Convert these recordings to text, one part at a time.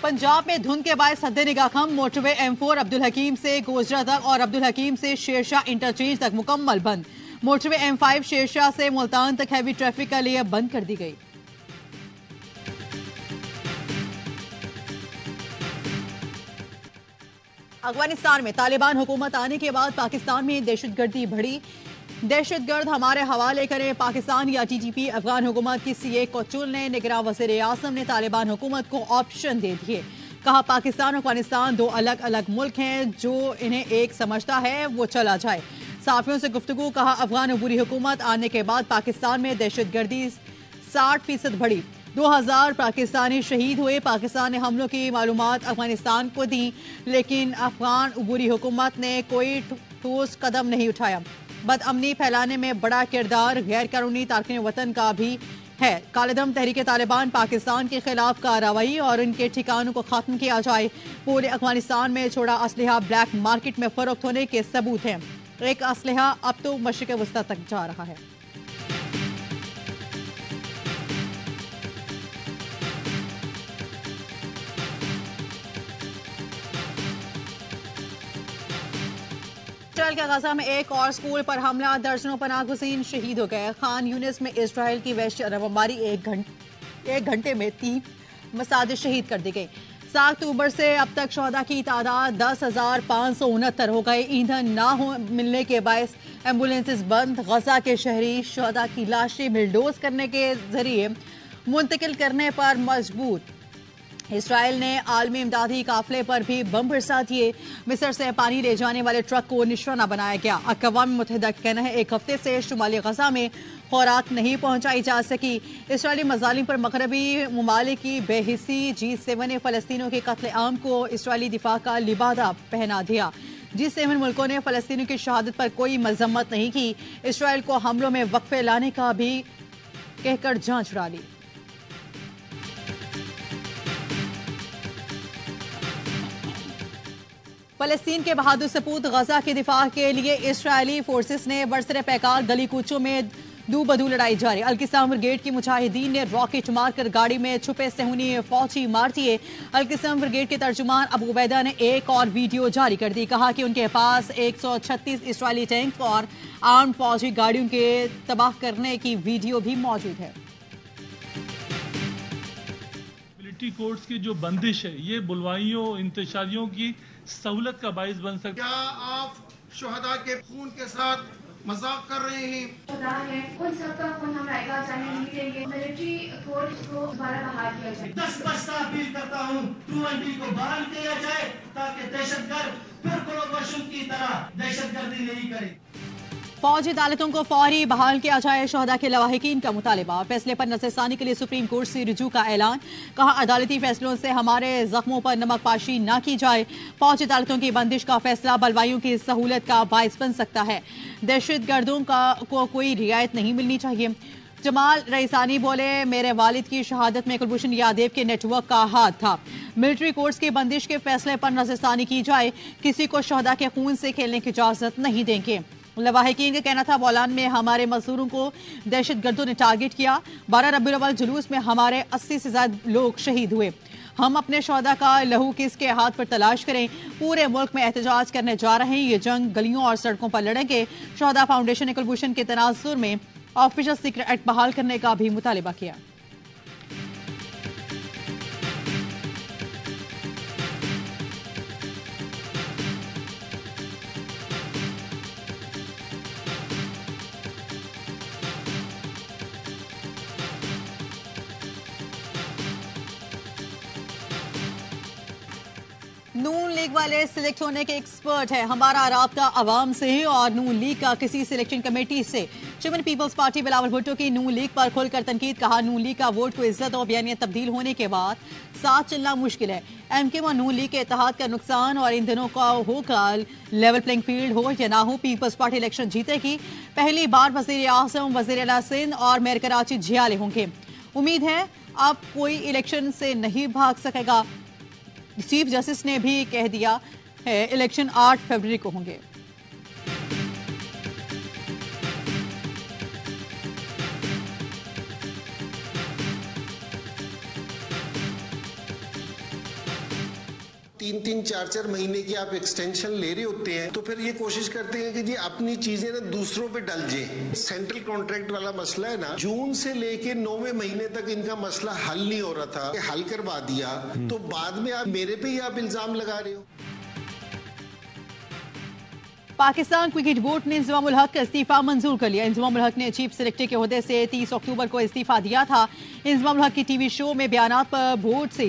पंजाब में धुंध के बाद सद्दे निगाह खम। मोटरवे M4 अब्दुल हकीम से गोजरा तक और अब्दुल हकीम से शेरशाह इंटरचेंज तक मुकम्मल बंद। मोटरवे M5 शेरशाह से मुल्तान तक हैवी ट्रैफिक के लिए बंद कर दी गई। अफगानिस्तान में तालिबान हुकूमत आने के बाद पाकिस्तान में दहशतगर्दी बढ़ी। दहशतगर्द हमारे हवाले करें। पाकिस्तान या TTP अफगान हुकूमत किसी एक को चुनने। निगरान वज़ीर आज़म ने तालिबान हुकूमत को ऑप्शन दे दिए। कहा पाकिस्तान और अफगानिस्तान दो अलग अलग मुल्क हैं, जो इन्हें एक समझता है वो चला जाए। साफियों से गुफ्तगू। कहा अफगान अबूरी हुकूमत आने के बाद पाकिस्तान में दहशतगर्दी 60% बढ़ी। 2000 पाकिस्तानी शहीद हुए। पाकिस्तान ने हमलों की मालूमात अफगानिस्तान को दी, लेकिन अफगान अबूरी हुकूमत ने कोई ठोस कदम नहीं उठाया। बदअमनी फैलाने में बड़ा किरदार गैर कानूनी तारकिन वतन का भी है। कालेदम तहरीक तालिबान पाकिस्तान के खिलाफ कार्रवाई और इनके ठिकानों को खत्म किया जाए। पूरे अफगानिस्तान में छोड़ा असलहा ब्लैक मार्केट में फरोख्त होने के सबूत हैं। एक असलहा अब तो मशरिक वस्ता तक जा रहा है। इसराइल के गजा में एक और स्कूल पर हमला। दर्जनों पनाह गुज़ीन शहीद हो गए। खान यूनिस में इसराइल की वहशी बमबारी एक घंटे में 3 मसाजिद शहीद कर दी गई। 7 अक्टूबर से अब तक शहदा की तादाद 10,569 हो गई। ईंधन ना मिलने के बायस एम्बुलेंसेस बंद। गजा के शहरी शहदा की लाशें बिलडोज करने के जरिए मुंतकिल करने पर मजबूर। इसराइल ने आलमी इमदादी काफिले पर भी बम बरसा दिए। मिस्र से पानी ले जाने वाले ट्रक को निशाना बनाया गया। अक़वाम मुत्तहिदा का कहना है एक हफ्ते से शुमाली गजा में खुराक नहीं पहुंचाई जा सकी। इसराइली मजालिम पर मगरबी ममालिक की बेहिसी। G7 ने फ़लस्तीनियों के कत्ले आम को इसराइली दिफा का लिबादा पहना दिया। G7 मुल्कों ने फ़लस्तीनियों की शहादत पर कोई मजम्मत नहीं की। इसराइल को हमलों में वक्फे लाने का भी कहकर जांच उड़ा ली। फ़लस्तीन के बहादुर सपूत गजा के दिफा के लिए इसराइली फोर्सेस ने बरसरे पैकार गली कूचों में दू बदू लड़ाई जारी। अल-क़िस्साम ब्रिगेड के मुजाहिदीन ने रॉकेट मारकर गाड़ी में छुपे सहूनी फौजी मार दिए। अल-क़िस्साम ब्रिगेड के तर्जुमान अबू उबैदा ने एक और वीडियो जारी कर दी। कहा कि उनके पास 136 इसराइली टैंक और आर्म फौजी गाड़ियों के तबाह करने की वीडियो भी मौजूद है। कोर्ट्स की जो बंदिश है ये बुलवाइयों इंतशारियों की सहूलत का बाइस बन सकता है। क्या आप शोहदा के खून के साथ मजाक कर रहे हैं? उन सबका खून हम रायगा जाने नहीं देंगे। मिलिट्री फोर्स को दोबारा बहाल किया जाए। 10 बस्ता अपील करता हूँ 2ND को बहाल किया जाए ताकि दहशतगर्द फिर कोलोबर्शन की तरह दहशतगर्दी नहीं करे। फौजी अदालतों को फौरी बहाल किया जाए। शोहदा के लवाहिकीन का मुतालिबा। फैसले पर नजरसानी के लिए सुप्रीम कोर्ट से रुजू का ऐलान। कहा अदालती फैसलों से हमारे जख्मों पर नमक पाशी न की जाए। फौजी अदालतों की बंदिश का फैसला बलवाइयों की सहूलत का बायस बन सकता है। दहशतगर्दों को कोई रियायत नहीं मिलनी चाहिए। जमाल रईसानी बोले मेरे वालिद की शहादत में कुलभूषण यादव के नेटवर्क का हाथ था। मिलिट्री कोर्ट्स की बंदिश के फैसले पर नजरसानी की जाए। किसी को शोहदा के खून से खेलने की इजाजत नहीं देंगे। लवाहिकीन का कहना था बौलान में हमारे मजदूरों को दहशतगर्दों ने टारगेट किया। 12 रबीउल अव्वल जुलूस में हमारे 80 से ज्यादा लोग शहीद हुए। हम अपने शोहदा का लहू किसके हाथ पर तलाश करें। पूरे मुल्क में एहतजाज करने जा रहे हैं। ये जंग गलियों और सड़कों पर लड़ेंगे। शोहदा फाउंडेशन ने कुलभूषण के तनाजुर में ऑफिशियल सीक्रेट एक्ट बहाल करने का भी मुतालिबा किया। नून लीग वाले सिलेक्ट होने के एक्सपर्ट हैं। हमारा राब्ता आवाम से है और नून लीग का किसी सिलेक्शन कमेटी से। Chairman Peoples Party Bilawal Bhutto की नून लीग पर खुलकर तनकीद। कहा नून लीग का वोट को इज्जत और बयानियत तब्दील होने के बाद साथ चलना मुश्किल है। MK व नून लीग के इत्तेहाद का नुकसान और इन दिनों का होगा लेवल प्लेइंग फील्ड हो या ना हो। पीपल्स पार्टी इलेक्शन जीतेगी। पहली बार वजीर आजम वजीर आला सिंध और मेयर कराची झियाले होंगे। उम्मीद है अब कोई इलेक्शन से नहीं भाग सकेगा। चीफ जस्टिस ने भी कह दिया है इलेक्शन 8 फरवरी को होंगे। 3-3, 4-4 महीने की आप एक्सटेंशन ले रहे होते हैं, तो फिर ये कोशिश करते हैं कि जी अपनी चीजें ना दूसरों पे डल जाए। सेंट्रल कॉन्ट्रैक्ट वाला मसला है ना, जून से लेके 9वें महीने तक इनका मसला हल नहीं हो रहा था, हल करवा दिया, तो बाद में आप मेरे पे ही आप इल्जाम लगा रहे हो। पाकिस्तान क्रिकेट बोर्ड ने इंजमामुल हक का इस्तीफा मंजूर कर लिया। इंजमामुल हक ने चीफ सेलेक्टर के ओहदे से 30 अक्टूबर को इस्तीफा दिया था। इंजमामुल हक की टीवी शो में बयानात पर बोर्ड से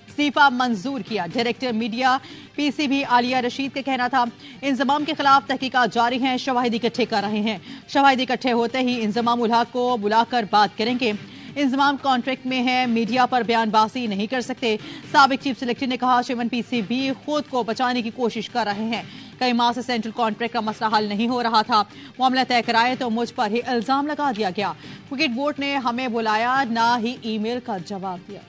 इस्तीफा मंजूर किया। Director media PCB Alia Rashid का कहना था, इंजमाम के खिलाफ तहकीकात जारी हैं, शवाहिद इकट्ठे कर रहे हैं। शवाहिद इकट्ठे होते ही इंजमामुल हक को बुलाकर बात करेंगे। इंजमाम कॉन्ट्रैक्ट में है, मीडिया पर बयानबाजी नहीं कर सकते। साबिक चीफ सेलेक्टर ने कहा, शिवन पीसीबी खुद को बचाने की कोशिश कर रहे हैं। कई माह से सेंट्रल कॉन्ट्रैक्ट का मसला हल नहीं हो रहा था। मामला तय कराए तो मुझ पर ही इल्जाम लगा दिया गया। क्रिकेट बोर्ड ने हमें बुलाया, ना ही ईमेल का जवाब दिया।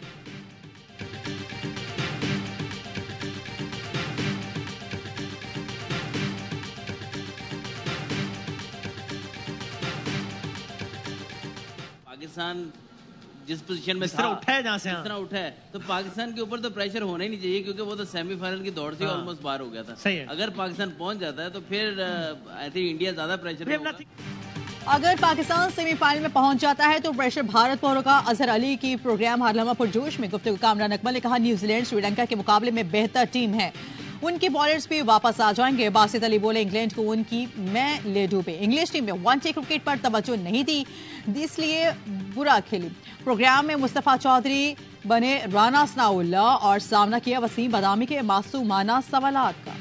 पाकिस्तान जिस पोजीशन में जिस तरह उठा है, जहां से जिस तरह उठा है, तो पाकिस्तान के ऊपर तो प्रेशर होना ही नहीं चाहिए, क्योंकि वो तो सेमीफाइनल की दौड़ से ऑलमोस्ट बाहर हो गया था। सही है। अगर पाकिस्तान पहुंच जाता है तो फिर आई थिंक इंडिया ज्यादा प्रेशर में होगा। अगर पाकिस्तान सेमीफाइनल में पहुंच जाता है तो प्रेशर भारत पर होगा। अजहर अली की प्रोग्राम हारलमा पुरजोश में गुफ्तगू। कामरान अकमल ने कहा, न्यूजीलैंड श्रीलंका के मुकाबले में बेहतर टीम है, उनके बॉलर्स भी वापस आ जाएंगे। बासित अली बोले, इंग्लैंड को उनकी मैं ले डूबे। इंग्लिश टीम में वन डे क्रिकेट पर तवज्जो नहीं दी, इसलिए बुरा खेली। प्रोग्राम में मुस्तफा चौधरी बने राना सनाउल्ला और सामना किया वसीम बदामी के मासूमाना सवालात का।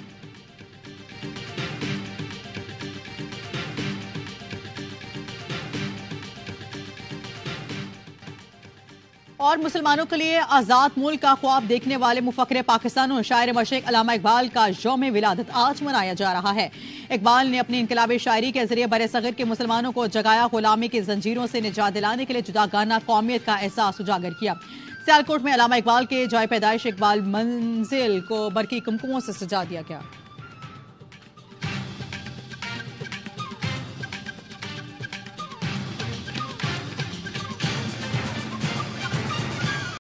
और मुसलमानों के लिए आज़ाद मुल्क का ख्वाब देखने वाले मुफक्किर पाकिस्तान और शायर मशरिक अल्लामा इकबाल का यौम विलादत आज मनाया जा रहा है। इकबाल ने अपनी इनकलाबी शायरी के जरिए बरे-सग़ीर के मुसलमानों को जगाया, गुलामी की जंजीरों से निजात दिलाने के लिए जुदागाना कौमियत का एहसास उजागर किया। सियालकोट में अल्लामा इकबाल के जाए पैदाइश इकबाल मंजिल को बरकी कुमकुमों से सजा दिया गया।